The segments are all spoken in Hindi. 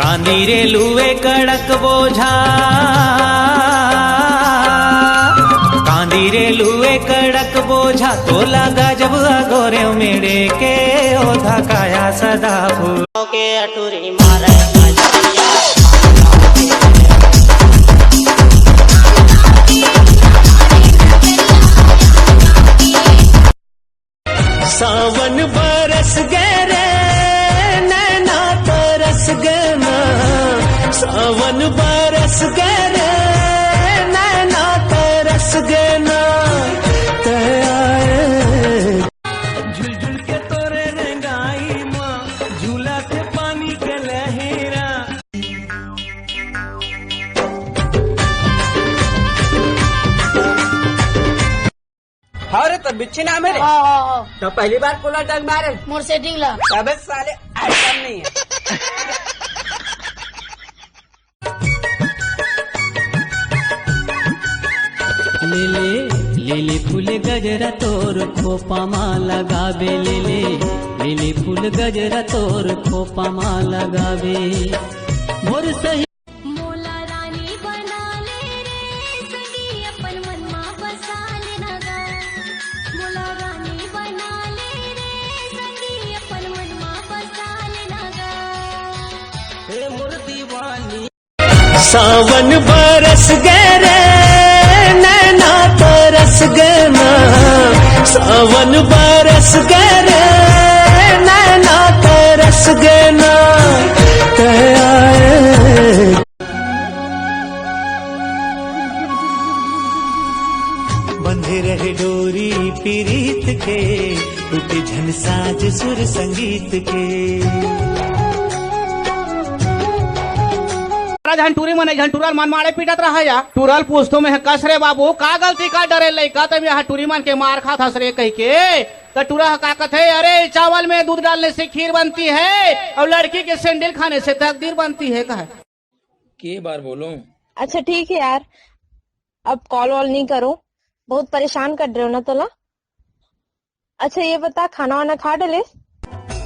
कांदी रे लुए कड़क बोझा, कांदी रे लुए कड़क बोझा, तो लगा जब अगोरे मेरे के ओधा काया सदा फूल के अटूरी मारे सावन बरस गए रे नैना तरस गए ना, सावन बरस गए रे नैना तरस गए ना, झुलझुल के तोरे रंगाई माँ, झूला थे पानी के लहरा। अरे तो बिच्छी नाम है रे। तो पहली बार कूलर टंग मारे मोर सेटिंग ला अबे साले आइटम नहीं है। लेले फूल गजरा तोर खोपा माँ लगावे, लेले फूल गजरा तोर खोपा माँ लगावे। मोर सही मोला रानी बना ले रे सगी अपन मन मा बसा ले नगा, मोला रानी बना ले रे सगी अपन मन मा बसा ले नगा। हे मोर दीवानी सावन बरस गए रे नैना तरस गए ना, सावन बरस गए रे नैना तरस गए ना, बंधे रहे डोरी पीरीत के, टूटे झन साज सुर संगीत के। झंटूरी मने झंटूरल मन मारे पीटत रहा या टूरल पूछतो में कस रे बाबू का गलती का डरे लइका तब यहाँ टूरी मन के मार खा थस रे कह के तो टूरा का कथे अरे चावल में दूध डालने से खीर बनती है और लड़की के सैंडल खाने से तकदीर बनती है। कहा के बार बोलो। अच्छा ठीक है यार, अब कॉल वॉल नहीं करो, बहुत परेशान कर रहे हो ना तोला। अच्छा ये बता खाना वाना खा डले?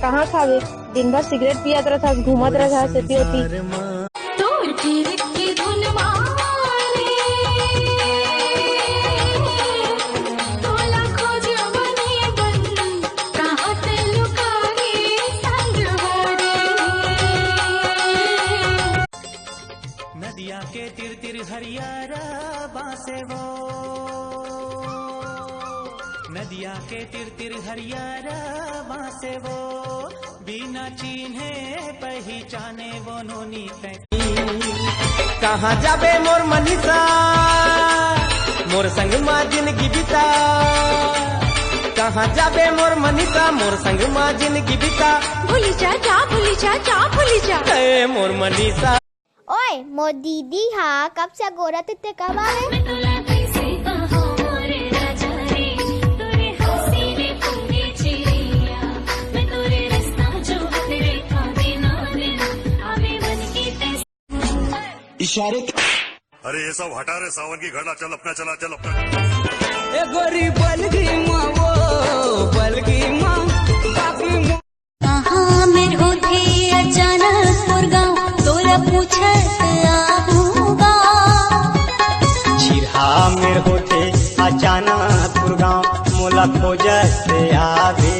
कहाँ खावे? दिन भर सिगरेट पियात रहा था, घूमत रहा से पियोती। तोर फिर की धुन मारे तोला खोज बने बन कहाँ ते लुकाए संग होरे। नदिया के तिर तिर हरियारा बासे वो, नदिया के तिर तिर हरियारा बासे वो, बिना चिन्हे पहचाने वो नोनी कहाँ जाबे मोर मनीषा, मोर संग माँ जिंदगी बिता। कहाँ जाबे मोर मनीषा, मोर संग माँ जिंदगी बिता। भूली जा जा भूली जा जा भूली जा। ए मोर मनीषा ओए मोर दीदी हाँ कब से गोरा तिते कब आए? इशारे अरे ये सब हटा रे सावन की घड़ा, चल अपना चला चल अपना। ए गोरी बलगी माँ वो बलगी माँ बाबी माँ कहाँ में होते अचानक मुर्गांव तोरा पूछत आहूँगा। छिरहा मेर होते अचानक गुरगांव मोला खोजत आवे।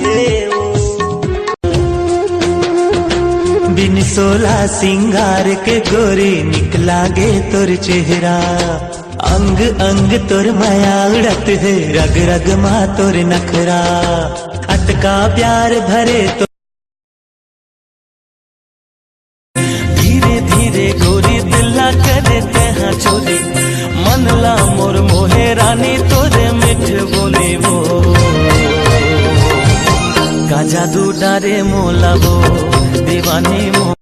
बिन सोला सिंगार के गोरे निकला गे तोर चेहरा, अंग अंग तोर माया उड़त है, रग रग माँ तोर नखरा, अटका प्यार भरे तो धीरे धीरे गोरी दिला करे तेहा चोरी, मनला मोर मोहे रानी तोरे मिठ बोले वो, का जादू डारे मोला वो दीवानी मो।